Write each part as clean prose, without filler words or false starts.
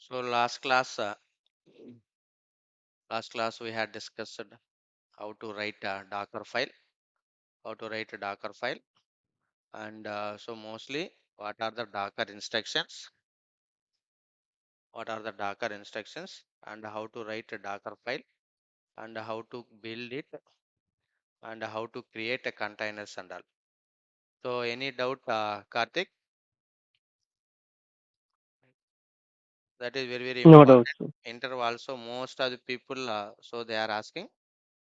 So last class we had discussed how to write a Docker file, and so mostly what are the Docker instructions, and how to write a Docker file, and how to build it, and how to create a containers and all. So any doubt, Karthik? That is very very No doubt, important. sir. Interview also most of the people, so they are asking,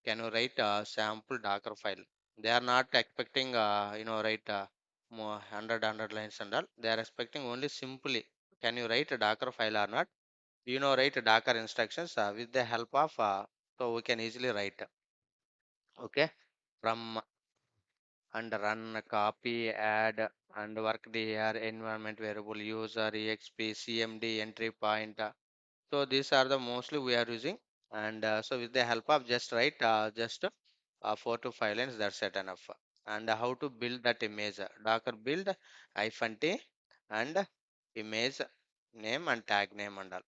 can you write a sample Docker file? They are not expecting, write more 100 lines and all. They are expecting only simply, can you write a Docker file or not? Write Docker instructions with the help of, so we can easily write. Okay, from and run, copy, add, and work dir, environment variable, user, exp, cmd, entry point. So these are the mostly we are using, and so with the help of just write just 4 to 5 lines, that's set enough. And how to build that image? Docker build -t and image name and tag name and all.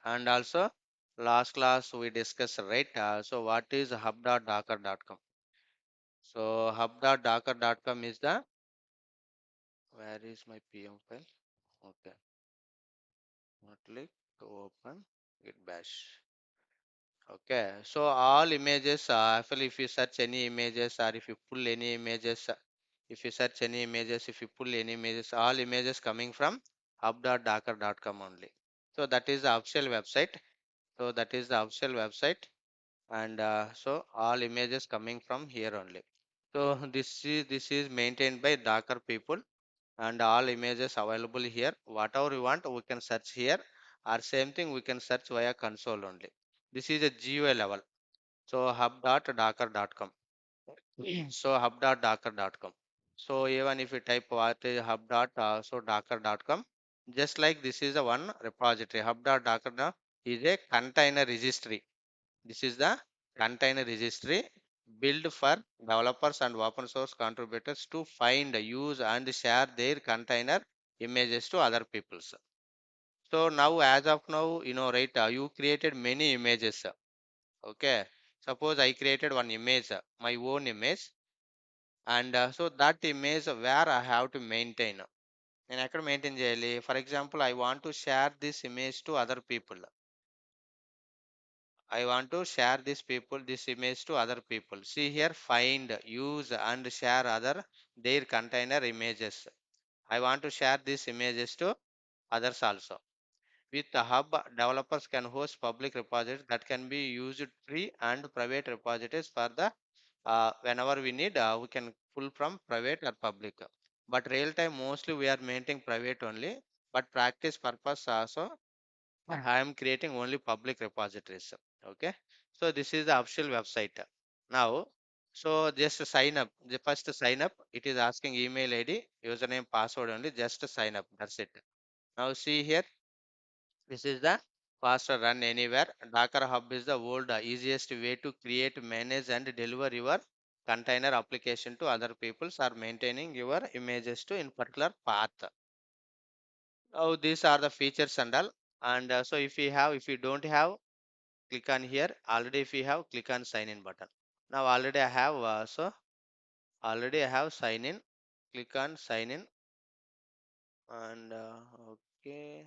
And also last class we discussed, right? So what is hub.docker.com? So hub.docker.com is the, where is my pm file? Okay, click to open git bash. Okay, so all images, actually, if you search any images, or if you pull any images, if you search any images, if you pull any images, all images coming from hub.docker.com only. So that is the official website. So that is the official website, and so all images coming from here only. So this is maintained by Docker people, and all images available here. Whatever you want, we can search here, or same thing we can search via console only. This is a GUI level. So hub.docker.com. So hub.docker.com. So even if you type what is so docker.com, just like this is the one repository. Hub.docker is a container registry. This is the container registry built for developers and open source contributors to find, use, and share their container images to other peoples. So now, as of now, right, you created many images. Okay, suppose I created one image, my own image, and so that image where I have to maintain. నేను ఎక్కడ maintain చేయాలి? For example, I want to share this image to other people. I want to share this image to other people. See here, find, use, and share other their container images. I want to share these images to others also. With the hub, developers can host public repositories that can be used free and private repositories for the whenever we need, we can pull from private or public. But real time mostly we are maintaining private only. But practice purpose also, I am creating only public repositories. Okay, so this is the official website. Now, so just sign up. The first sign up, it is asking email ID, username, password only. Just sign up. That's it. Now see here. This is the faster run anywhere. Docker Hub is the world easiest way to create, manage, and deliver your container application to other people's or maintaining your images to in particular path. Now these are the features and all. And so if you don't have, click on here. Already if you have, click on sign in button. Now already I have, already I have sign in. Click on sign in, and okay,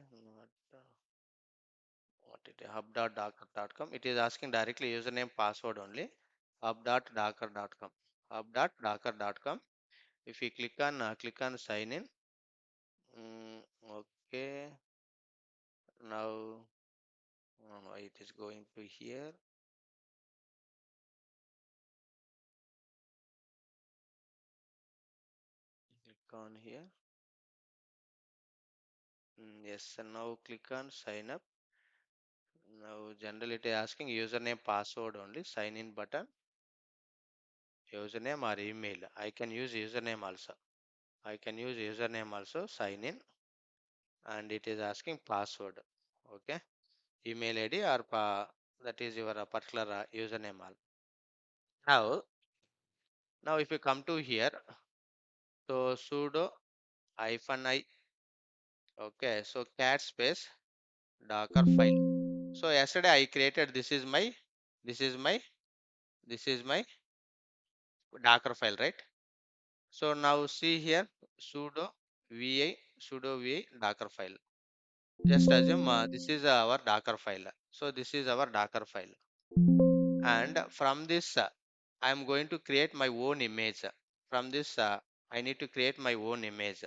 what it hub.docker.com, it is asking directly username password only. Hub.docker.com, hub.docker.com. If you click on sign in, okay, now it is going to here. Click on here. Yes, and now click on sign up. Now generally it is asking username password only. Sign in button, username or email. I can use username also. I can use username also. Sign in, and it is asking password. Okay, email ID or that is your particular username all. Now if you come to here, so sudo -i Okay, so cat space Docker file. So yesterday I created this is my this is my Docker file, right? So now see here sudo vi Docker file. Just assume this is our Docker file. So this is our Docker file, and from this I am going to create my own image. From this I need to create my own image.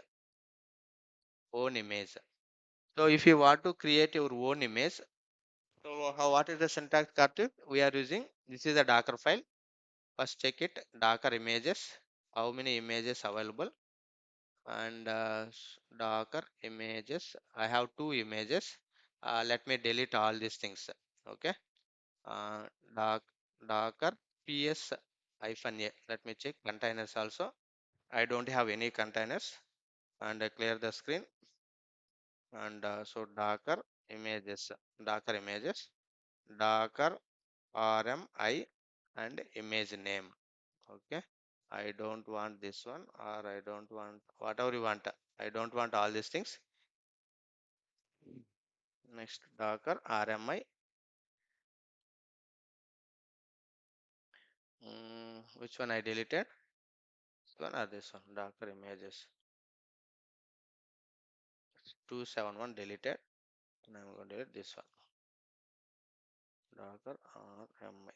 So if you want to create your own image, so what is the syntax, Karthik? We are using this is a Docker file. First check it, Docker images. How many images available? And Docker images. I have two images. Let me delete all these things. Okay. Uh, doc, Docker ps hyphen a. Let me check containers also. I don't have any containers. And I clear the screen. And so Docker images, Docker RMI and image name. Okay. I don't want this one, or I don't want whatever you want. I don't want all these things. Next, Docker RMI. Which one I deleted? This one or this one? Docker images 271 deleted. And I'm going to delete this one. Docker RMI.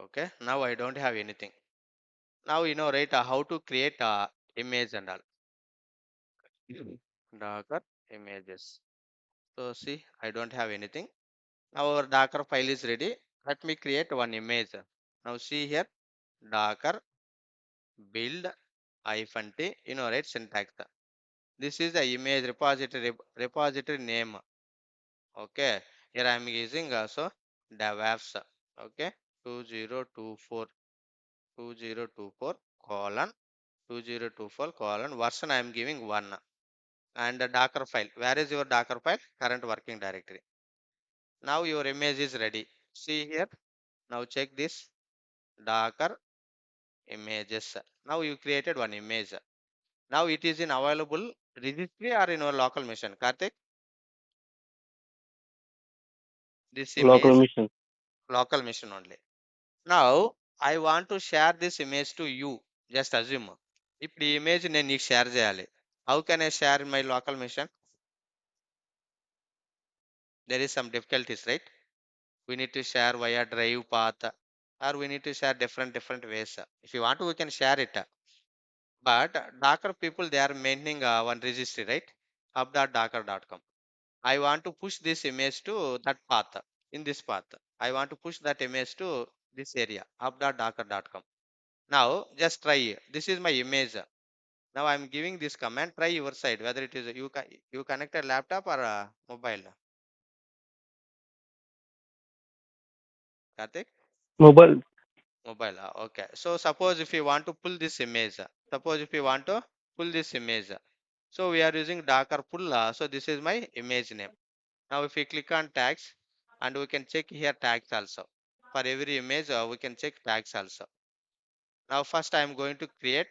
Okay. Now I don't have anything. Now you know, right? How to create image and all. Docker images. So see, I don't have anything. Now our Docker file is ready. Let me create one image. Now see here, Docker build hyphen t, you know, right, syntax. This is the image repository name. Okay, here I am using so DevApps. Okay, 2024 2024 colon 2024 colon version I am giving 1, and the Docker file. Where is your Docker file? Current working directory. Now your image is ready. See here. Now check this Docker images. Now you created one image. Now it is in available registry or in our local machine. Karthik, this Local image mission. local machine only. Now I want to share this image to you. Just assume. ఇప్పుడు ఈ image నేను నీకు share చేయాలి. How can I share in my local machine? There is some difficulties, right? We need to share via drive path, or we need to share different ways. If you want to, we can share it. But Docker people, they are maintaining one registry, right? hub.docker.com. I want to push this image to that path. In this path, I want to push that image to this area, hub.docker.com. Now just try. This is my image. Now I'm giving this command. Try your side, whether it is you connected laptop or mobile. Karthik? Mobile. Mobile. Okay. So suppose if you want to pull this image, suppose if you want to pull this image, so we are using Docker pull. So this is my image name. Now if we click on tags, and we can check here tags also. For every image, we can check tags also. Now first I am going to create.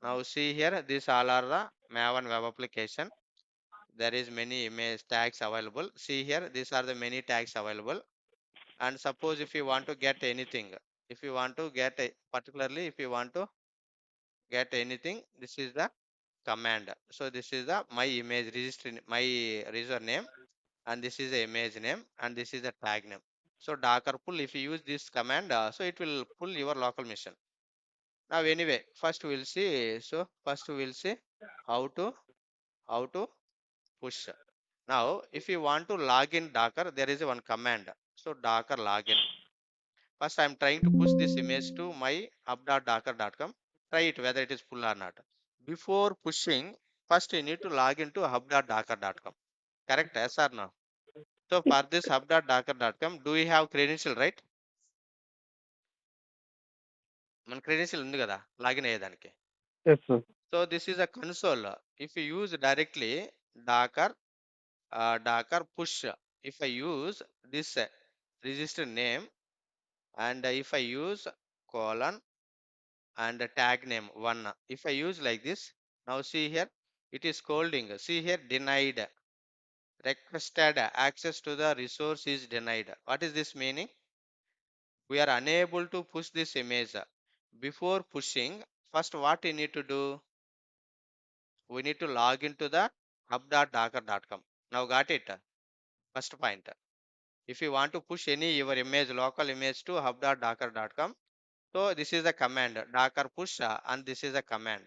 Now see here, these all are the Maven web application. There is many image tags available. See here, these are the many tags available. And suppose if you want to get anything, if you want to get particularly if you want to get anything, this is the command. So this is the my image register, my user name, and this is the image name, and this is the tag name. So Docker pull, if you use this command, so it will pull your local machine. Now anyway, first we will see. So first we will see how to how to push. Now if you want to log in Docker, there is one command. So Docker login. First, I'm trying to push this image to my hub.docker.com. Try it whether it is full or not. Before pushing, first you need to log into hub.docker.com. Correct? Yes or no? So for this hub.docker.com, do we have credential, right? మన credential ఉంది కదా login అయ్యేదానికి. Yes, sir. So this is a console. If you use directly Docker Docker push, if I use this register name, and if I use colon and tag name 1, if I use like this, Now see here, it is scolding. See here, denied. Requested access to the resource is denied. What is this meaning? We are unable to push this image. Before pushing, first what we need to do? We need to log into the hub.docker.com. Now got it? First point. If you want to push any your image, local image to hub.docker.com, so this is the command docker push and this is a command.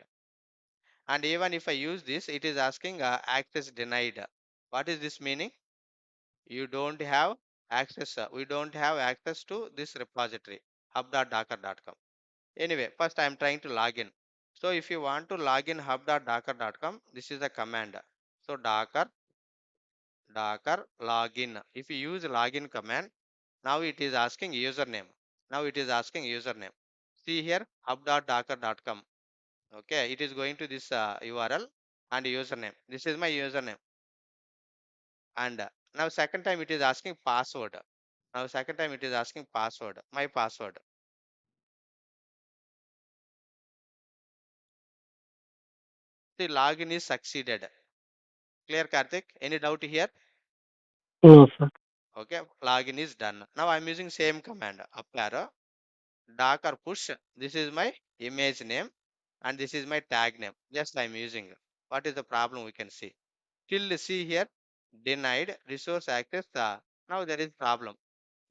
And even if I use this, it is asking access denied. What is this meaning? You don't have access. We don't have access to this repository hub.docker.com. Anyway, first I am trying to log in. So if you want to log in hub.docker.com, this is the command. So docker login. If you use login command, now it is asking username. Now it is asking username. See here hub.docker.com. Okay, it is going to this URL and username. This is my username. And now second time it is asking password. Now second time it is asking password. My password. The login is succeeded. Clear, Karthik? Any doubt here? No, sir. Okay, login is done. Now I'm using same command. Up arrow, docker push. This is my image name and this is my tag name. Just I'm using. What is the problem we can see? Till see here, denied resource access. Now there is problem.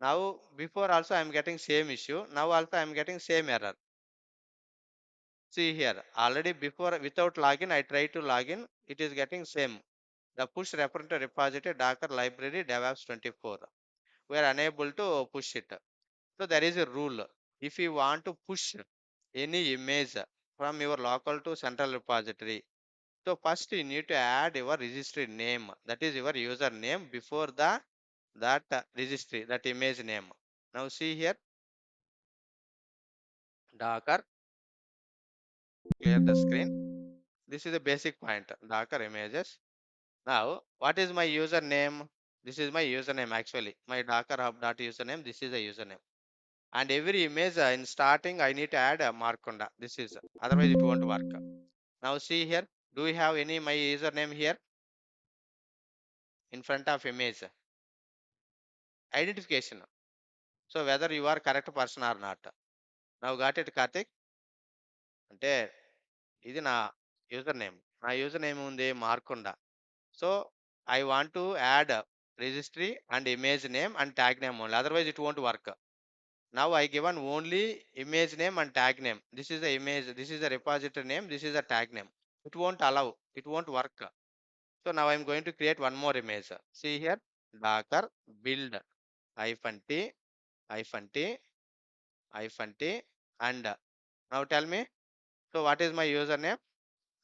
Now before also I'm getting same issue. Now also I'm getting same error. See here, already before without login, I try to login. It is getting same. The push reference to repository Docker library DevOps 24. We are unable to push it. So there is a rule. If you want to push any image from your local to central repository, so first you need to add your registry name. That is your username before the that registry, that image name. Now see here, Docker, clear the screen. This is the basic point, Docker images. Now, what is my username? This is my username actually. My Docker hub dot username. This is the username. And every image in starting, I need to add a Markonda. This is otherwise it won't work. Now see here. Do we have any my username here in front of image? Identification. So whether you are correct person or not. Now got it, Karthik? అంటే ఇది నా user name. నా user name ఉంది Markonda. So I want to add registry and image name and tag name only. Otherwise it won't work. Now I given only image name and tag name. This is the image. This is the repository name. This is the tag name. It won't allow. It won't work. So now I'm going to create one more image. See here, Docker build hyphen t hyphen t hyphen t and now tell me. So what is my username?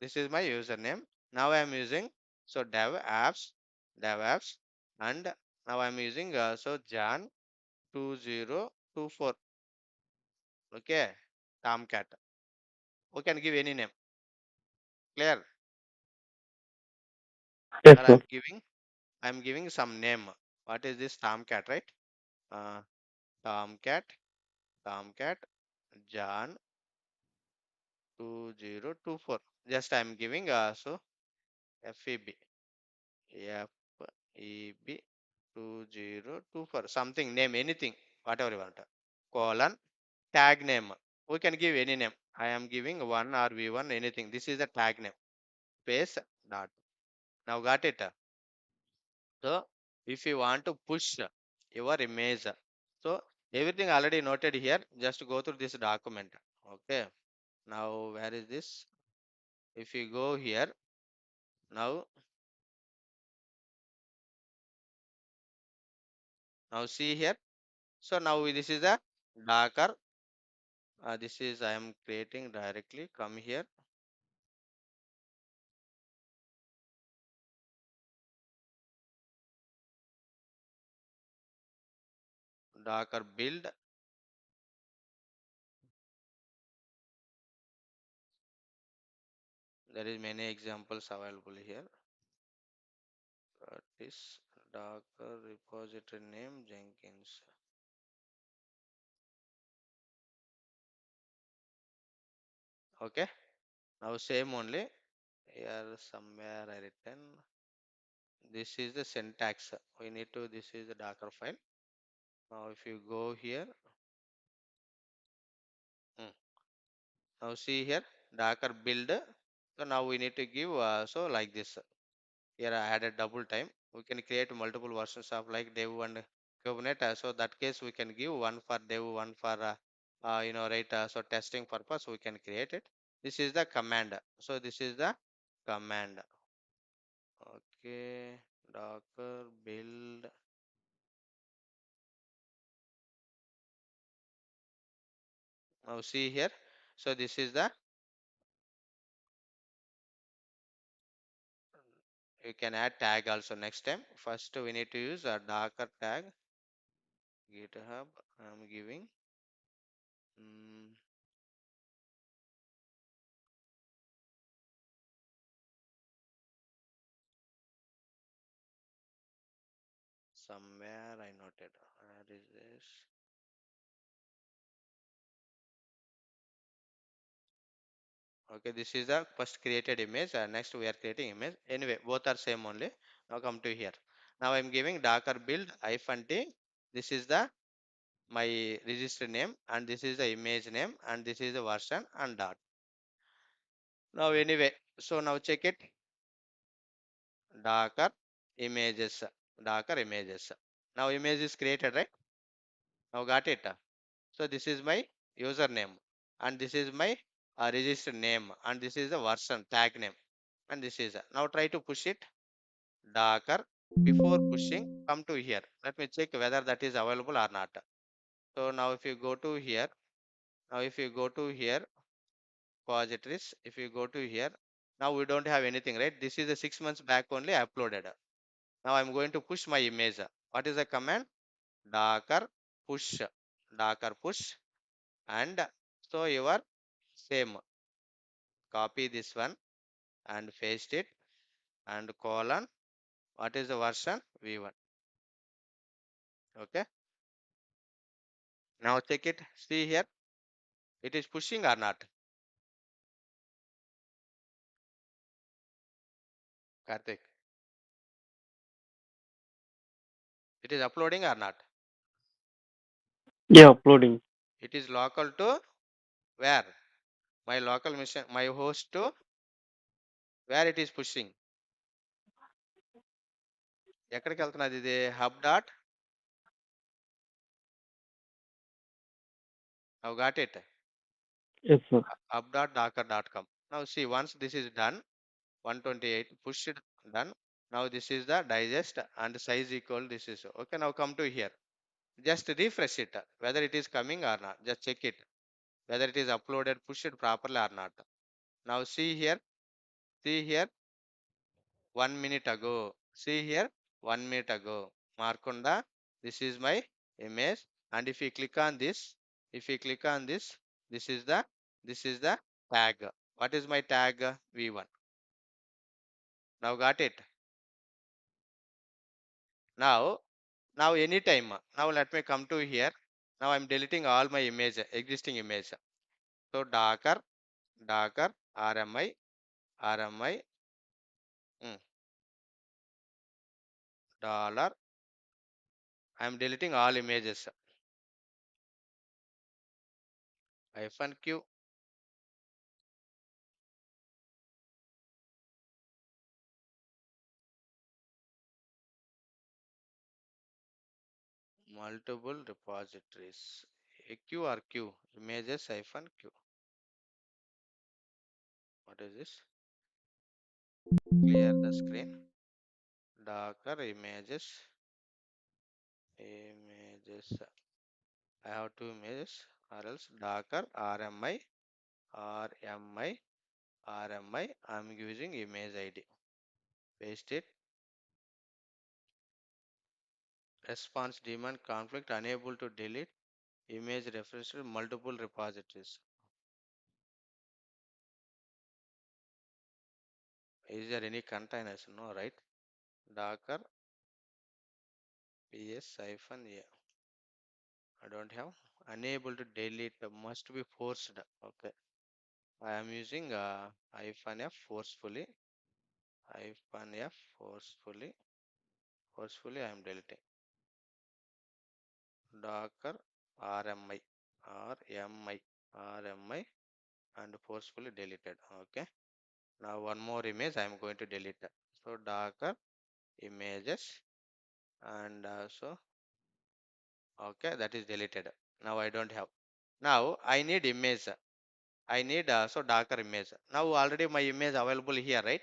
This is my username. Now I am using so dev apps and now I am using so Jan 2024. Okay, Tomcat. We can give any name. Clear? Yes, Or sir. I'm giving some name. What is this Tomcat, right? Uh, Tomcat, Tomcat, Jan 2024. Just I'm giving so FEB, FEB 2024. Something name, anything, whatever you want. Colon, tag name. We can give any name. I am giving one or V1, anything. This is the tag name. Space dot. Now got it. So if you want to push your image, so everything already noted here. Just go through this document. Okay. Now where is this? If you go here, now see here. So now this is a Docker. This is I am creating directly. Come here. Docker build. There is many examples available here. This Docker repository name Jenkins. Okay. Now same only. here somewhere I written this is the syntax. We need to, this is the Docker file. Now if you go here, mm, now see here Docker build. So now we need to give so like this. Here I added double time. We can create multiple versions of like dev and Kubernetes. So that case we can give one for dev, one for right. So testing purpose we can create it. This is the command. So this is the command. Okay, Docker build. Now see here. So this is the, you can add tag also next time. First we need to use a Docker tag. GitHub. I'm giving. mm, Somewhere I noted. Where is this? Okay, this is the first created image. Next we are creating image. Anyway, both are same only. Now come to here. Now I'm giving Docker build hyphen t. This is the my register name, and this is the image name, and this is the version and dot. Now anyway, so now check it. Docker images. Docker images. Now image is created, right? Now got it. So this is my username, and this is my register name, and this is the version tag name, and this is now try to push it. Docker. Before pushing, come to here. Let me check whether that is available or not. So now if you go to here, now if you go to here, repositories, if you go to here, now we don't have anything, right? This is the 6 months back only uploaded. Now I'm going to push my image. What is the command? Docker push. Docker push, and so your same, copy this one and paste it and colon, what is the version? V1. Okay, now check it. See here, it is pushing or not? Karthik, it is uploading or not? Yeah, uploading. It is local to where? My local machine, my host to where it is pushing. ఎక్కడికి వెళ్తున్నది ఇది? Hub dot. Now got it. Yes, sir. Hub.docker.com. Now see, once this is done, 128 push it, done. Now this is the digest and size equal, this is okay. Now come to here, just refresh it whether it is coming or not. Just check it whether it is uploaded, pushed properly or not. Now see here 1 minute ago, see here 1 minute ago, Markunda, this is my image. And if you click on this, if you click on this, this is the, this is the tag. What is my tag? V1. Now got it. Now, now anytime. Now let me come to here. Now I'm deleting all my image, existing image. So Docker RMI mm, dollar. I'm deleting all images. Hyphen Q, multiple repositories. AQ or Q, images hyphen Q. What is this? Clear the screen. Docker images. I have two images, or else Docker RMI. I'm using image ID. Paste it. Response daemon conflict unable to delete image reference to multiple repositories. Is there any containers? No, right? Docker ps hyphen a. I don't have. Unable to delete, must be forced. Okay. I am using hyphen f forcefully. hyphen f forcefully I am deleting docker rmi rmi rmi and forcefully deleted. Okay, now one more image I am going to delete. So docker images and so okay, that is deleted. Now I don't have. Now I need image. I need so docker image. Now already my image available here, right?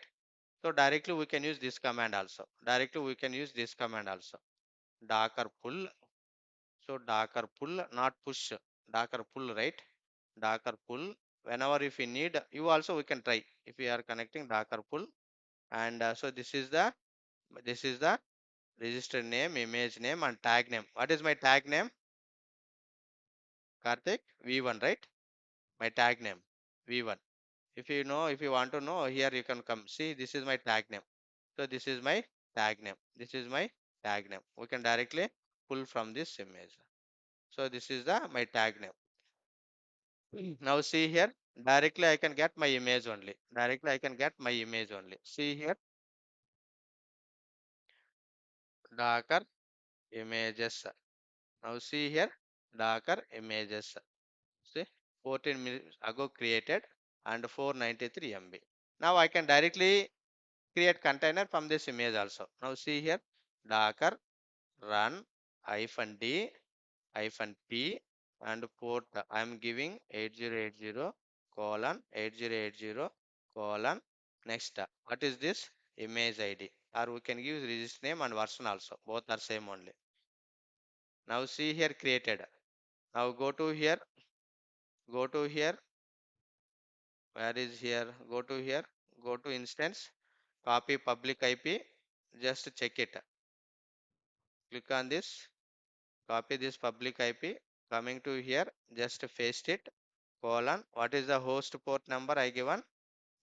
So directly we can use this command also. Directly we can use this command also. Docker pull. So docker pull, not push. Docker pull, right? Docker pull. Whenever if you need, you also we can try. If you are connecting docker pull, and so this is the register name, image name, and tag name. What is my tag name? Karthik V1, right? My tag name V1. If you know, if you want to know, here you can come. See, this is my tag name. So this is my tag name. This is my tag name. We can directly pull from this image. So this is the my tag name. Now see here, directly I can get my image only. Directly I can get my image only. See here, Docker images. Now see here, Docker images. See, 14 minutes ago created and 493 MB. Now I can directly create container from this image also. Now see here, Docker run -d -p and port I am giving 8080 colon 8080 colon next. What is this? Image ID, or we can give register name and version also. Both are same only. Now see here created. Now go to here. Where is here? Go to here. Go to instance. Copy public IP. Just check it. Click on this. Copy this public IP. Coming to here. Just paste it. Colon. What is the host port number I given?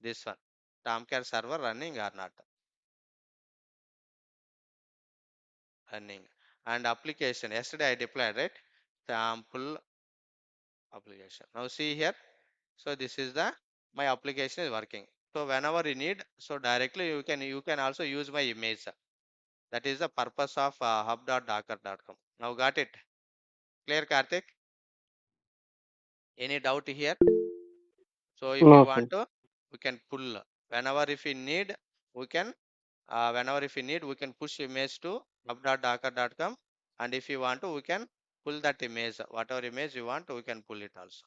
This one. Tomcat server running or not? Running. And application. Yesterday I deployed, right? Sample application. Now see here. So this is the my application is working. So whenever you need, so directly you can also use my image. That is the purpose of hub.docker.com. Now got it? Clear, Karthik? Any doubt here? So if you No, sir. want to, we can pull. Whenever if you need, we can. Whenever if you need, we can push image to hub.docker.com. And if you want to, we can pull that image. Whatever image you want, we can pull it also.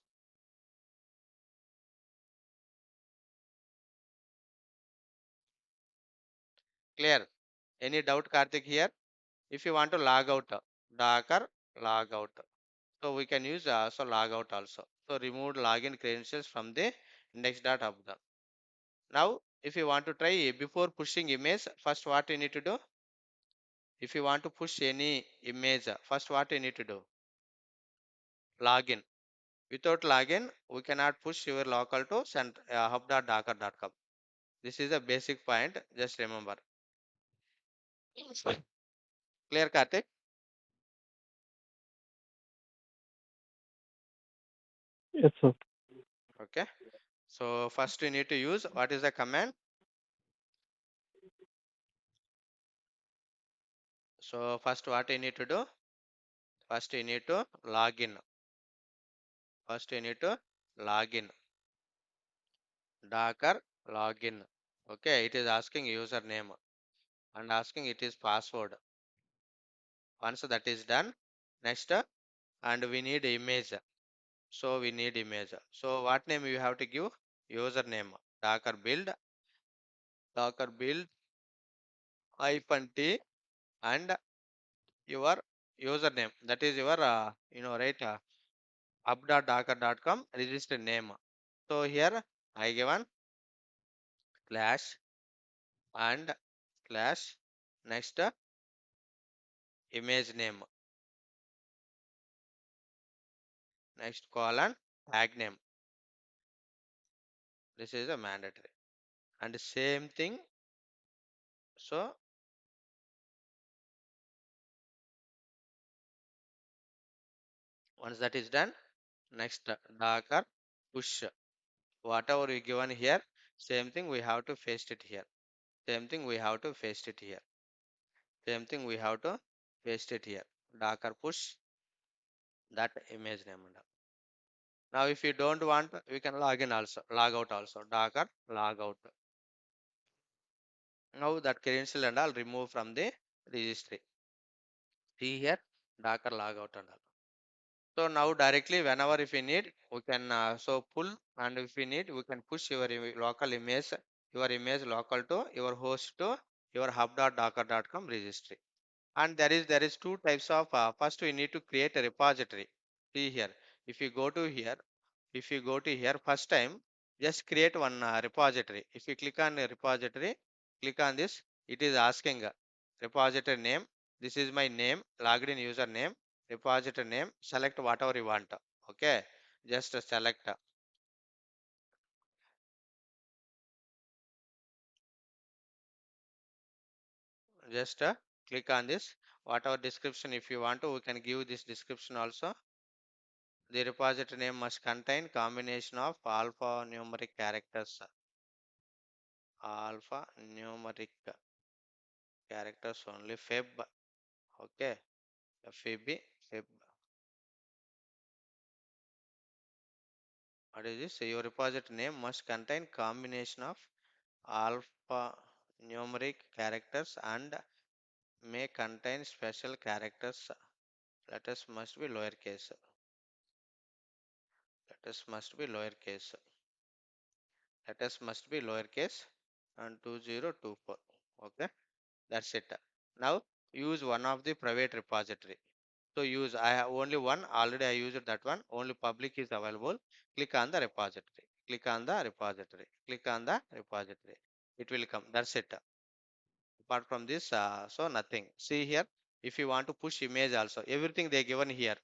Clear? Any doubt, Karthik here? If you want to log out, Docker log out. So we can use so log out also. So remove login credentials from the index.hub. Now, if you want to try before pushing image, first what you need to do? If you want to push any image, first what you need to do? Login. Without login, we cannot push your local to hub.docker.com. This is a basic point. Just remember. Clear, Karthik? Yes, sir. Okay. So first you need to use what is the command? So first what you need to do? First you need to log in. First you need to log in. Docker login. Okay, it is asking username and asking it is password. Once that is done, next and we need image. So we need image. So what name you have to give? Username. Docker build hyphen t and your username. That is your right up.docker.com register name. So here I given slash and slash next image name, next colon tag name. This is a mandatory and same thing. So once that is done, next docker push whatever we given here, same thing we have to paste it here. Same thing we have to paste it here. Same thing we have to paste it here. Docker push that image name and all. Now if you don't want, we can log in also, log out also. Docker log out. Now that credential and all remove from the registry. See here, Docker log out and all. So now directly whenever if we need, we can so pull, and if we need, we can push your your image local to your host to your hub.docker.com registry. And there is two types of first we need to create a repository. See here, if you go to here, first time, just create one repository. If you click on a repository, click on this, it is asking repository name. This is my name, logged in username, repository name, select whatever you want. Okay, just select, just click on this, whatever description if you want to, we can give this description also. The repository name must contain combination of alphanumeric characters, alphanumeric characters only, feb. Okay, fb, feb. What is this? Your repository name must contain combination of alphanumeric characters and may contain special characters. Letters must be lowercase. Letters must be lowercase. Letters must be lowercase and 2024. Okay, that's it. Now use one of the private repository. So use, I have only one, already I used that one, only public is available. Click on the repository, click on the repository, click on the repository. It will come, that's it. Apart from this, so nothing. See here, if you want to push image also, everything they given here.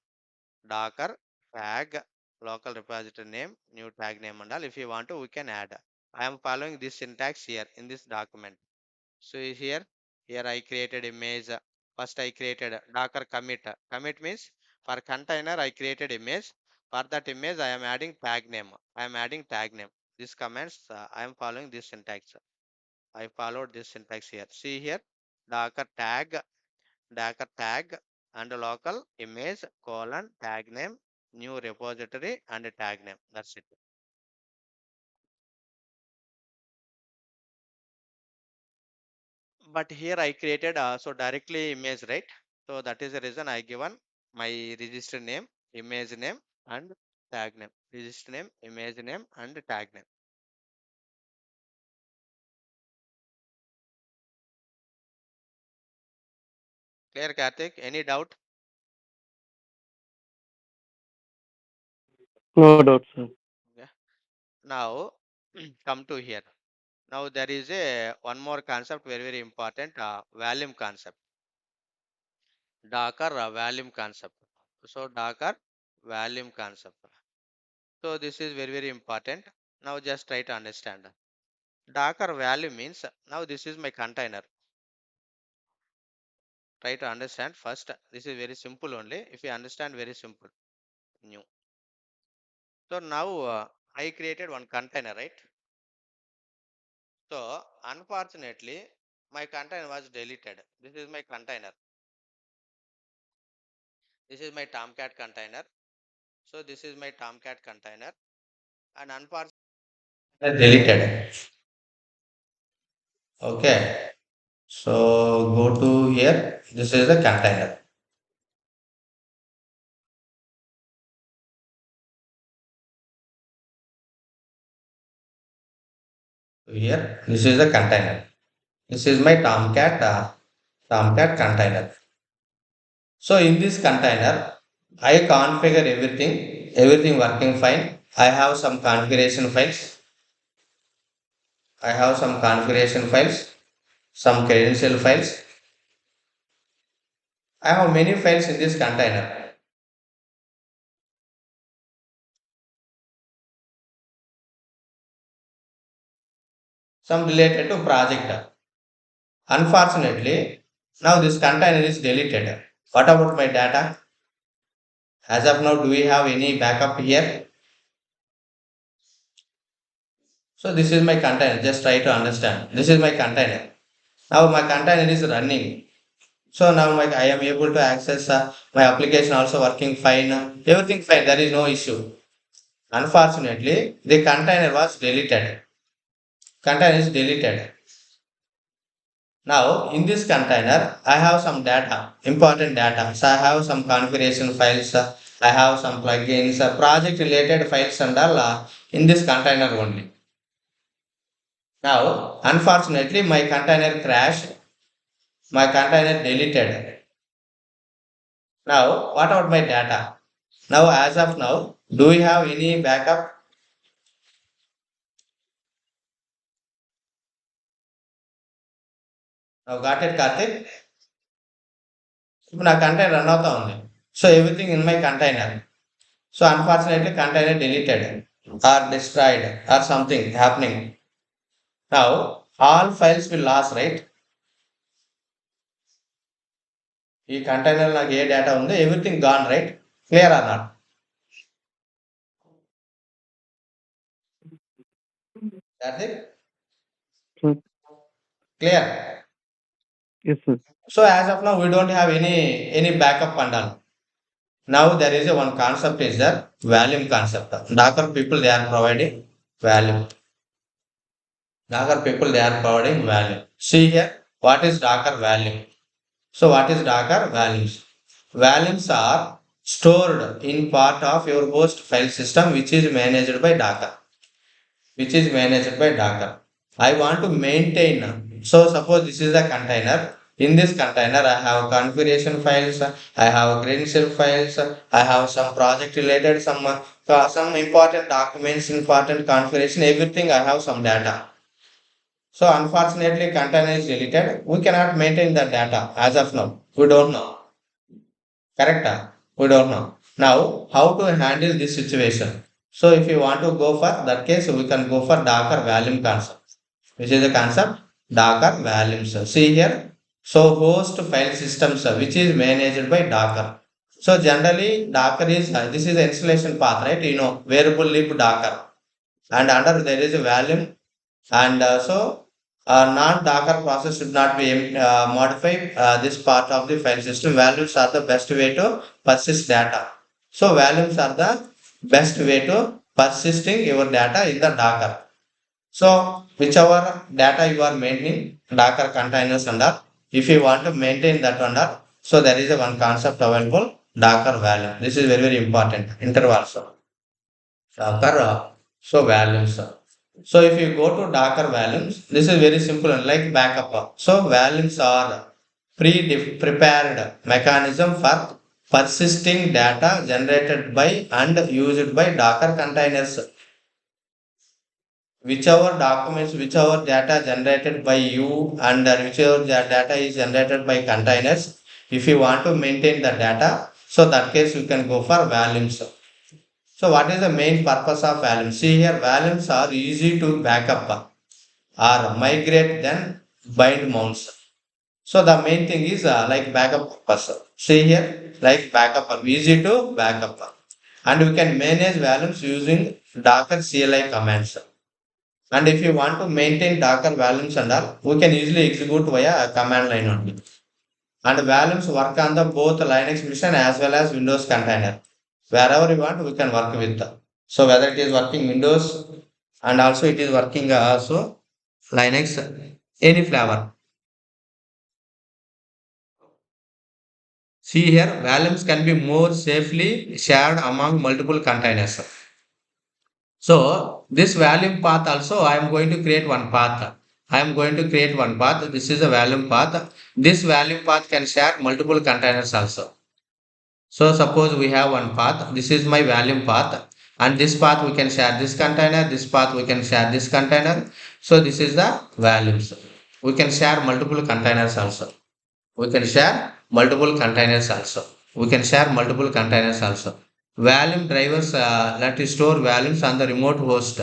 Docker, tag, local repository name, new tag name and all. If you want to, we can add. I am following this syntax here in this document. So here I created image. First I created Docker commit. Commit means for container I created image. For that image I am adding tag name. I am adding tag name. This commands I am following this syntax. I followed this syntax here. See here, Docker tag, Docker tag, and local image colon tag name, new repository and tag name. That's it. But here I created so directly image, right? So that is the reason I given my register name, image name and tag name. Register name, image name and tag name. Clear, Karthik? Any doubt? No doubt, sir. Yeah. Now come to here. Now there is a one more concept very important, volume concept. Docker volume concept. So Docker volume concept. So this is very important. Now just try to understand. Docker value means now this is my container. Try to understand first. This is very simple only. If you understand, very simple. New. So now I created one container, right? So unfortunately, my container was deleted. This is my container. This is my Tomcat container. So this is my Tomcat container, and unfortunately deleted. Okay. So go to here. This is the container. Here, this is the container. This is my Tomcat container. So in this container, I configure everything working fine. I have some configuration files. I have some configuration files, some credential files. I have many files in this container. Some related to project. Unfortunately, now this container is deleted. What about my data? As of now, do we have any backup here? So this is my container. Just try to understand. This is my container. Now my container is running. So now I am able to access my application also working fine. Everything fine. There is no issue. Unfortunately, the container was deleted. Container is deleted. Now, in this container, I have some data, important data. So, I have some configuration files, I have some plugins, project related files and all in this container only. Now, unfortunately, my container crashed, my container deleted. Now, what about my data? Now, as of now, do we have any backup? Now, got it, Karthik? ఇప్పుడు నా container run అవుతా ఉంది. So everything in my container. So unfortunately, container deleted or destroyed or something happening. Now all files will lost, right? ఈ container నాకు ఏ data ఉందో everything gone, right? Clear or not? That's it. Sir. Clear. Yes, sir. So as of now, we don't have any backup and all. Now there is a one concept is that volume concept. Docker people they are providing value. Docker people they are providing value. See here, what is Docker value? So what is Docker values? Values are stored in part of your host file system which is managed by Docker. Which is managed by Docker. I want to maintain. So suppose this is a container. In this container, I have configuration files, I have credential files, I have some project related, some important documents, important configuration, everything I have some data. So unfortunately, container is deleted. We cannot maintain the data as of now. We don't know. Correct? We don't know. Now, how to handle this situation? So if you want to go for that case, we can go for Docker volume concept. Which is the concept? Docker volumes. See here. So host file systems which is managed by Docker. So generally Docker is this is the installation path, right? You know, variable lib Docker. And under there is a volume and so non-Docker process should not be modify this part of the file system. Values are the best way to persist data. So values are the best way to persisting your data in the Docker. So whichever data you are maintaining, Docker containers under, if you want to maintain that under, so there is a one concept available, Docker value. This is very, very important. Intervals. Docker so values. So if you go to Docker values, this is very simple and like backup. So values are prepared mechanism for persisting data generated by and used by Docker containers. Whichever documents, whichever data generated by you and whichever data is generated by containers, if you want to maintain the data, so that case you can go for volumes. So what is the main purpose of volumes? See here, volumes are easy to backup or migrate than bind mounts. So the main thing is like backup purpose. See here, like backup, easy to backup. And we can manage volumes using Docker CLI commands. And if you want to maintain Docker volumes and all, we can easily execute via a command line only. And volumes work on the both Linux machine as well as Windows container. Wherever you want, we can work with. So whether it is working Windows and also it is working also Linux, any flavor. See here, volumes can be more safely shared among multiple containers. So this volume path also I am going to create one path. I am going to create one path. This is a volume path. This volume path can share multiple containers also. So suppose we have one path. This is my volume path. And this path we can share this container. This path we can share this container. So this is the volumes. We can share multiple containers also. We can share multiple containers also. We can share multiple containers also. Volume drivers let us store volumes on the remote host.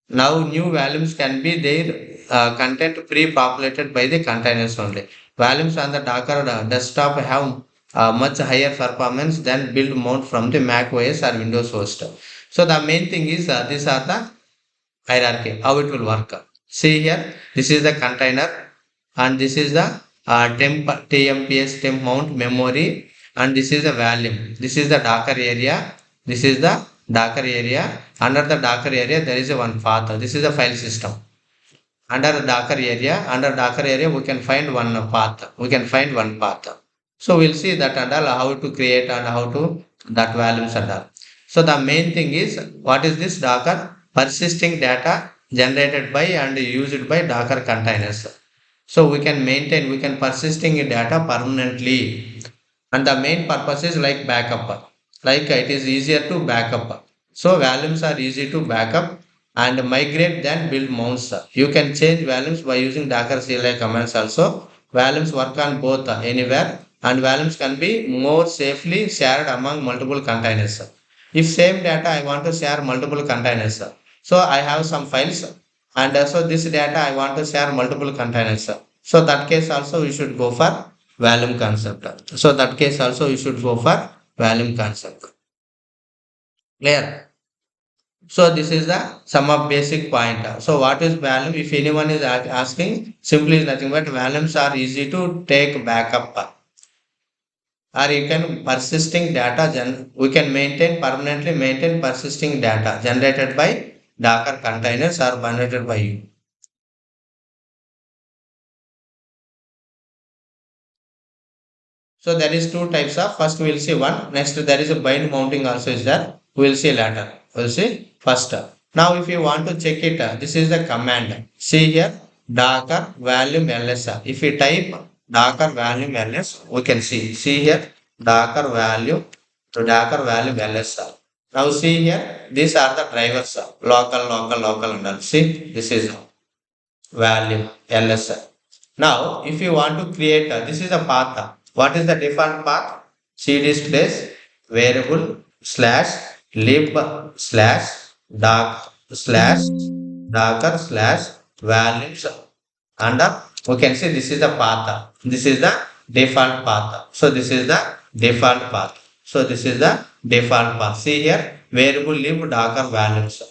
Now new volumes can be their content pre-populated by the containers only. Volumes on the Docker desktop have much higher performance than build mount from the Mac OS or Windows host. So the main thing is these are the hierarchy, how it will work. See here, this is the container and this is the tmps temp mount memory and this is the volume. This is the Docker area. This is the Docker area. Under the Docker area, there is a one path. This is the file system. Under Docker area, we can find one path. We can find one path. So we'll see that and all how to create and how to that values and all. So the main thing is what is this Docker? Persisting data generated by and used by Docker containers. So we can persisting data permanently. And the main purpose is like backup. Like it is easier to backup. So volumes are easy to backup and migrate than build mounts. You can change volumes by using Docker CLI commands also. Volumes work on both anywhere and volumes can be more safely shared among multiple containers. If same data I want to share multiple containers, so I have some files and so this data I want to share multiple containers. So that case also we should go for volume concept. So that case also you should go for volume concept. Clear? So this is the sum of basic point. So what is volume? If anyone is asking, simply is nothing but volumes are easy to take backup or you can persisting data we can maintain permanently maintain persisting data generated by Docker containers or generated by you. So there is two types of first we'll see one. Next there is a bind mounting also is there. We'll see later. We'll see first. Now if you want to check it, this is the command. See here Docker volume ls. If you type Docker volume ls, we can see. See here Docker volume to Docker volume ls. Now see here these are the drivers local and all. See this is value ls. Now, if you want to create, this is a path. What is the default path? cd space variable slash lib slash doc slash docker slash values under. We can see this is the path. This is the default path. So this is the default path. So this is the default path. See here variable lib docker values.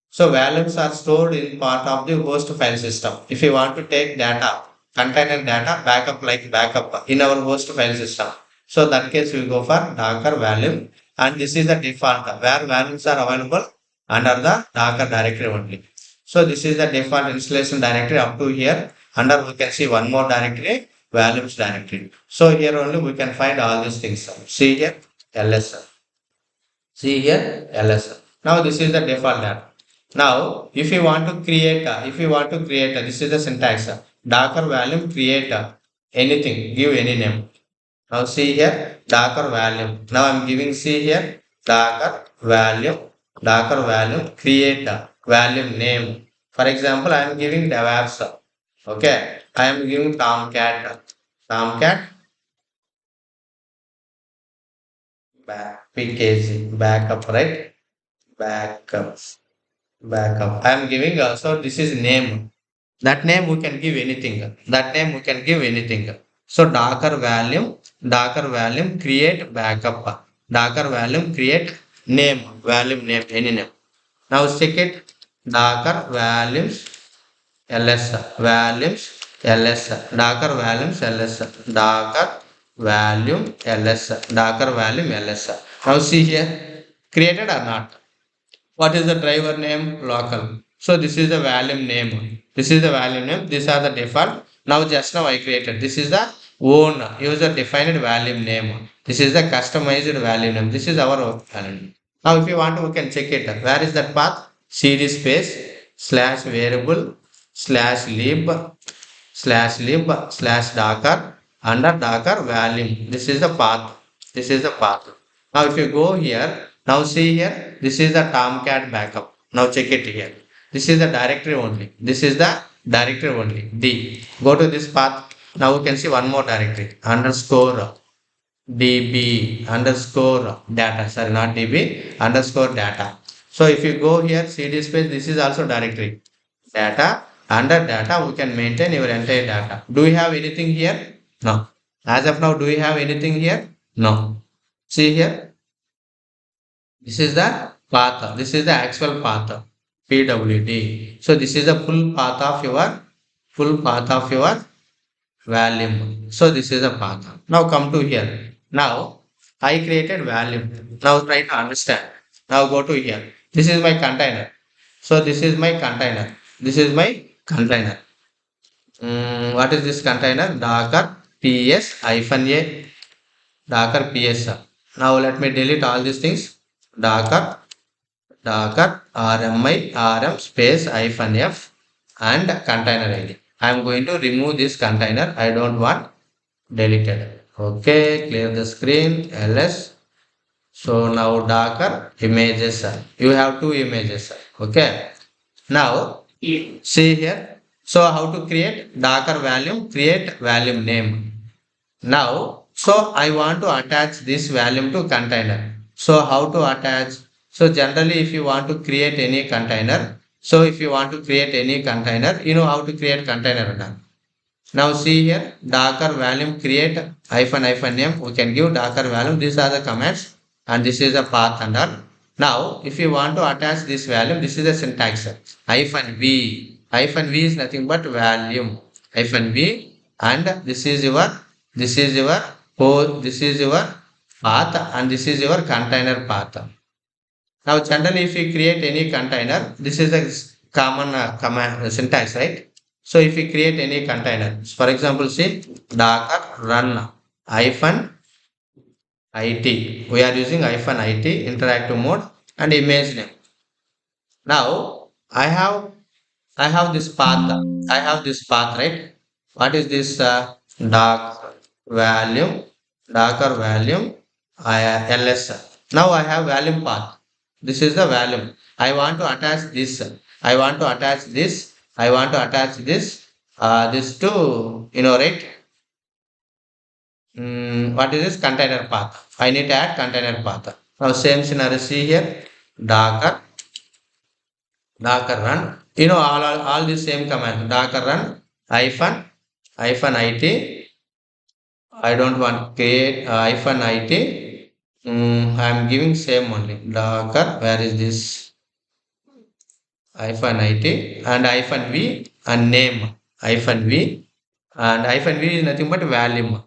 So values are stored in part of the host file system. If you want to take data, container data, backup in our host file system. So that case we go for Docker value and this is the default where values are available under the Docker directory only. So this is the default installation directory up to here. Under we can see one more directory, values directory. So here only we can find all these things. See here ls. See here ls. Now this is the default data. Now, this is the syntax. Docker volume create anything, give any name. Now see here, Docker volume. Now I'm giving, see here, Docker volume, create volume name. For example, I am giving DevOps. Okay, I am giving Tomcat, PKG, backup, right? Backup, backup. I am giving also, this is name. That name we can give anything. That name we can give anything. So Docker volume create backup. Docker volume create name, volume name, any name. Now check it. Docker volumes ls, volumes ls, Docker volumes ls, Docker volume ls, Docker volume ls. Now see here, created or not? What is the driver name? Local. So this is the volume name. This is the volume name. These are the default. Now just now I created. This is the own user defined volume name. This is the customized volume name. This is our volume name. Now if you want to, we can check it. Where is that path? cd space slash variable slash lib slash docker under docker volume. This is the path. This is the path. Now if you go here, now see here, this is the Tomcat backup. Now check it here. This is the directory only. This is the directory only. D. Go to this path. Now we can see one more directory underscore db underscore data. Sorry, not db underscore data. So if you go here, cd space, this is also directory data. Under data we can maintain your entire data. Do we have anything here? No. As of now, do we have anything here? No. See here, this is the path. This is the actual path. pwd. So this is the full path of your volume. So this is a path. Now come to here. Now I created volume. Now try to understand. Now go to here. This is my container. So this is my container. This is my container. What is this container? Docker ps hyphen a Docker ps. Now let me delete all these things. Docker rmi rm space hyphen f and container id. I am going to remove this container. I don't want deleted. Okay, clear the screen. ls. So now Docker images. You have two images. Okay. Now see here. So how to create Docker volume? Create volume name. Now, so I want to attach this volume to container. So how to attach? So generally, if you want to create any container, so if you want to create any container, you know how to create container now. Now see here, Docker volume create hyphen name. We can give Docker volume. These are the commands, and this is the path and all. Now, if you want to attach this volume, this is the syntax. Hyphen v. Hyphen v is nothing but volume. Hyphen v, and this is your this is your path, and this is your container path. Now, generally, if you create any container, this is a common command syntax, right? So, if you create any container, for example, say Docker run hyphen it. We are using hyphen it interactive mode and image name. Now, I have this path. I have this path, right? What is this dark volume? Darker volume ls. Now I have volume path. This is the volume. I want to attach this. I want to attach this. I want to attach this. This to right. What is this container path? I need to add container path. Now same scenario. See here. Darker Docker run. All the same command. Docker run hyphen it. I don't want create hyphen it. I'm giving same only. Docker. Where is this hyphen it and hyphen v and name hyphen v and hyphen v is nothing but volume.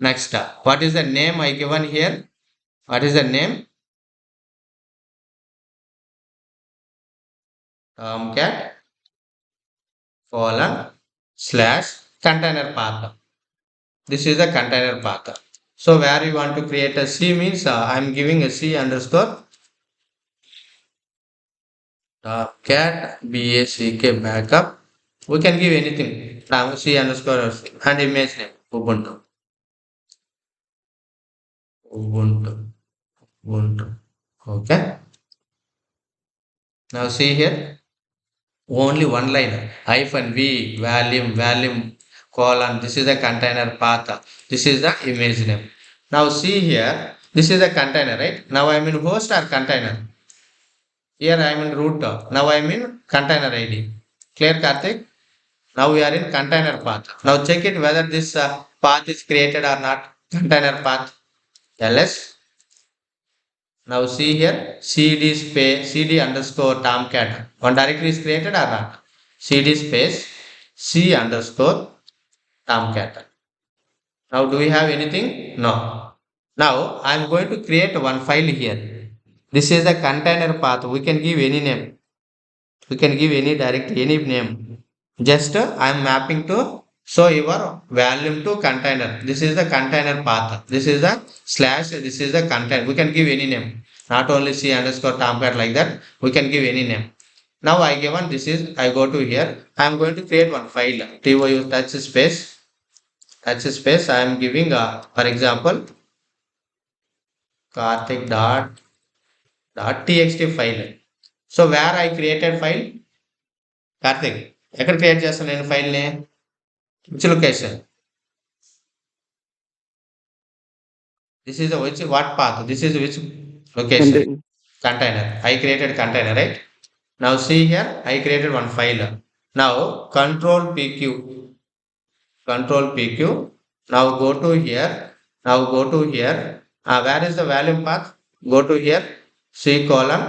Next, what is the name I given here? What is the name? Cat colon slash container path. This is a container path. So where you want to create a C means I'm giving a C underscore cat back backup. We can give anything. Now C underscore and image name Ubuntu. Ubuntu. Ubuntu. Okay. Now see here. Only one line. Hyphen V volume colon. This is the container path. This is the image name. Now see here. This is a container, right? Now I'm in host or container. Here I am in root. Now I am in container ID. Clear, Karthik? Now we are in container path. Now check it whether this path is created or not. Container path. ls. Now see here cd space cd underscore tomcat. One directory is created or not? Cd space c underscore tomcat. Now do we have anything? No. Now I am going to create one file here. This is a container path. We can give any name. We can give any directory, any name. Just I am mapping to show your volume to container. This is the container path. This is the slash. This is the content. We can give any name. Not only c underscore tomcat like that. We can give any name. Now I given this is I go to here. I am going to create one file. TOU touch space. Touch space. I am giving for example Karthik dot txt file. So where I created file Karthik ఎక్కడ create చేస్తాను నేను ఫైల్ని which location this is which what path this is which location Container. container I created container right now see here I created one file now control pq now go to here where is the volume path go to here c colon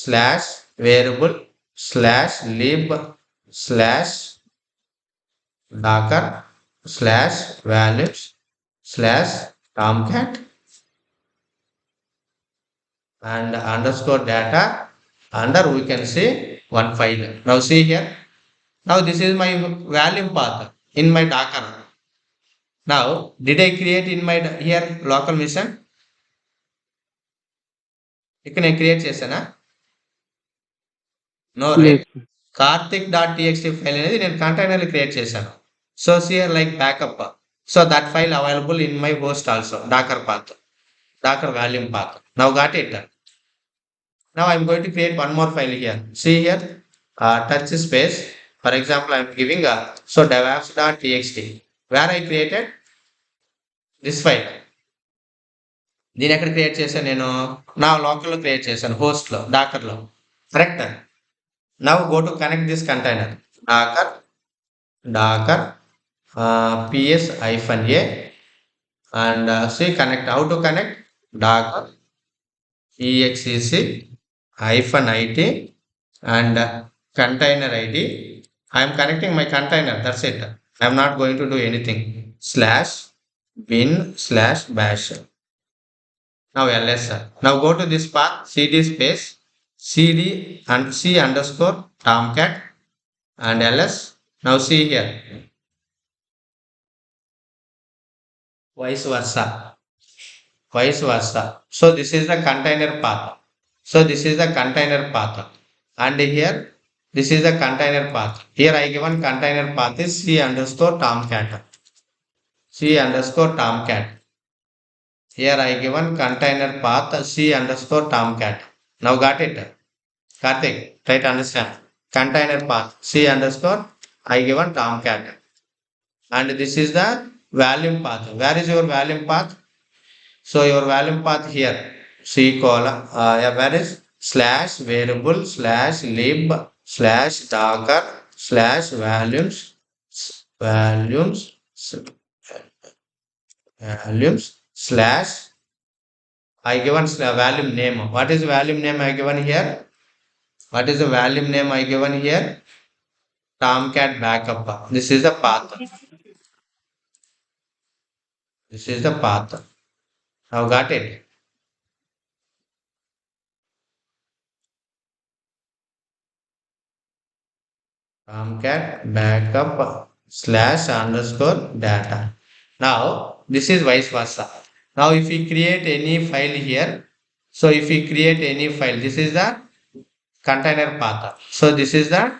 slash variable slash lib slash docker slash values slash tomcat and underscore data under we can see one file. Now see here. Now this is my volume path in my Docker. Now did I create in my here local machine? ఇక్కడ నేను create చేశానా? No Yes, right. sir. కార్తిక్.txt file అనేది నేను కంటైనర్‌లో create చేశాను. So here like backup. So that file available in my host also docker path. Docker volume path. Now got it. Now I'm going to create one more file here. See here, touch space. For example, I'm giving so devaps.txt where I created this file. దీని ఎక్కడ create చేశాను నేను నా లోకల్లో create చేశాను హోస్ట్లో డాకర్లో correct now go to connect this container docker docker ps hyphen a and see connect how to connect docker exec hyphen it and container id. I am connecting my container, that's it. I am not going to do anything. Slash bin slash bash. Now ls. Now go to this path cd space cd and c underscore tomcat and ls. Now see here vice versa. Vice versa. So this is the container path. So this is the container path. And here this is the container path. Here I given container path is c underscore tomcat. C underscore tomcat. Here I given container path c underscore tomcat. Now got it? Karthik, try to understand. Container path c underscore I given tomcat. And this is the volume path. Where is your volume path? So your volume path here. C column. Yeah, where is slash variable slash lib slash docker slash values values slash I given volume name. What is volume name I given here? What is the volume name I given here? Tomcat backup. This is the path. This is the path. Now got it. Tomcat backup slash underscore data. Now this is vice versa. Now if we create any file here, so if we create any file, this is the container path. So this is the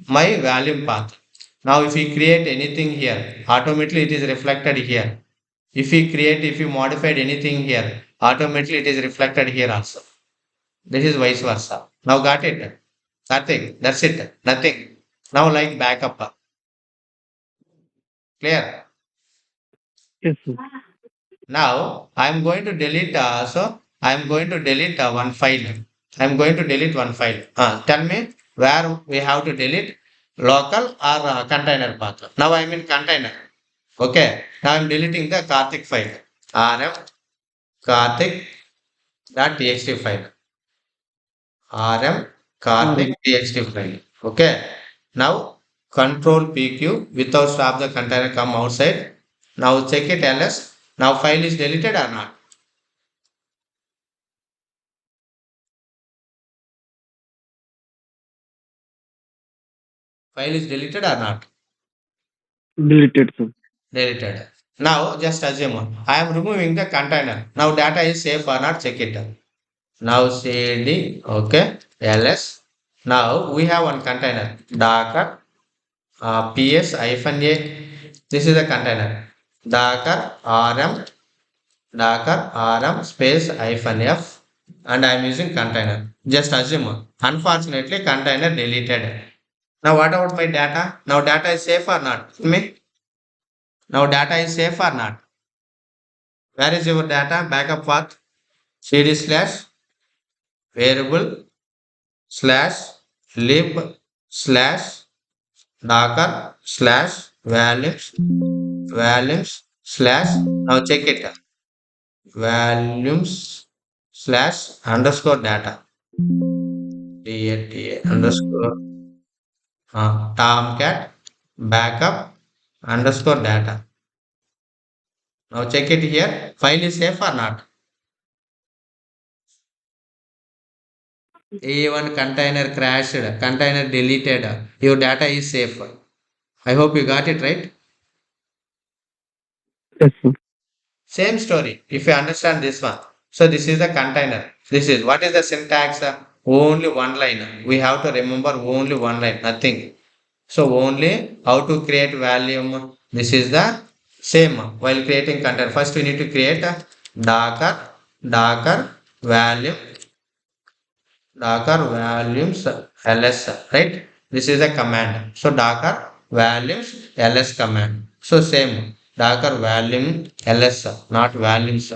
my volume path. Now if we create anything here, automatically it is reflected here. If we modified anything here, automatically it is reflected here also. This is vice versa. Now got it? Nothing. That's it. Nothing. Now like backup. Clear? Yes, sir. Now I am going to delete. I am going to delete one file. I am going to delete one file. Tell me where we have to delete local or container path. Now I am in container. Okay. Now I am deleting the Karthik file. rm karthik.txt file. rm karthik RM. txt file. Okay. Now control pq without stop the container come outside. Now check it ls. Now file is deleted or not? File is deleted or not? Deleted, sir. Deleted. Now just assume I am removing the container. Now data is safe or not? Check it. Now cd okay ls. Now we have one container docker ps hyphen a. This is the container docker rm space hyphen f and I am using container. Just assume. Unfortunately container deleted. Now what about my data? Now data is safe or not? Me? Now data is safe or not? Where is your data? Backup path. cd slash variable slash lib slash docker slash values slash now check it values slash underscore data. DATA underscore Tomcat backup underscore data. Now check it here. File is safe or not? A1 container crashed, container deleted. Your data is safe. I hope you got it right. Yes, sir. Same story. If you understand this one. So this is the container. This is what is the syntax? Only one line. We have to remember only one line. Nothing. So only how to create volume. This is the same while creating container. First we need to create a Docker volume Docker volumes ls, right? This is a command. So Docker volumes ls command. So same Docker volume ls, not volumes.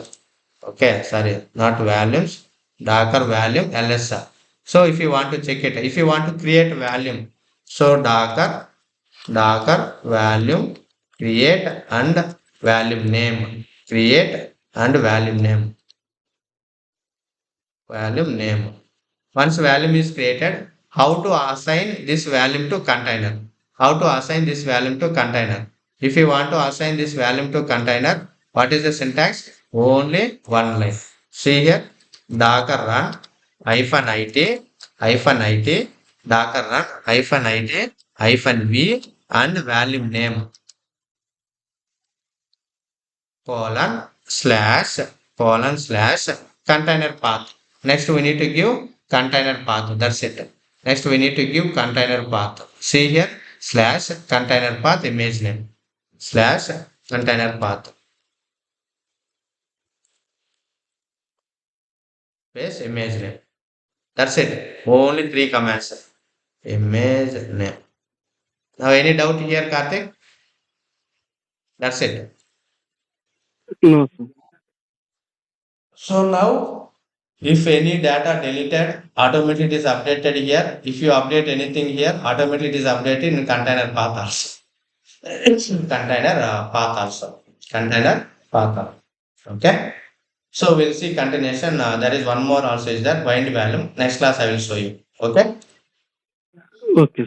Okay, sorry, not volumes. Docker volume ls. So if you want to check it, if you want to create volume, so Docker volume create and volume name, create and volume name. Once volume is created, how to assign this volume to container? How to assign this volume to container? If you want to assign this volume to container, what is the syntax? Only one line. See here, Docker run -it Docker run -it and volume name colon slash slash container path. Next we need to give container path. That's it. Next we need to give container path. See here, slash container path image name slash container path. Space image name. That's it. Only three commands. Image name. Now any doubt here, Karthik? That's it. No, sir. So now, if any data deleted, automatically it is updated here. If you update anything here, automatically it is updated in container path also. Container path also. Container path also. Okay. So we'll see continuation. There is one more also is that bind value. Next class I will show you. Okay. Okay.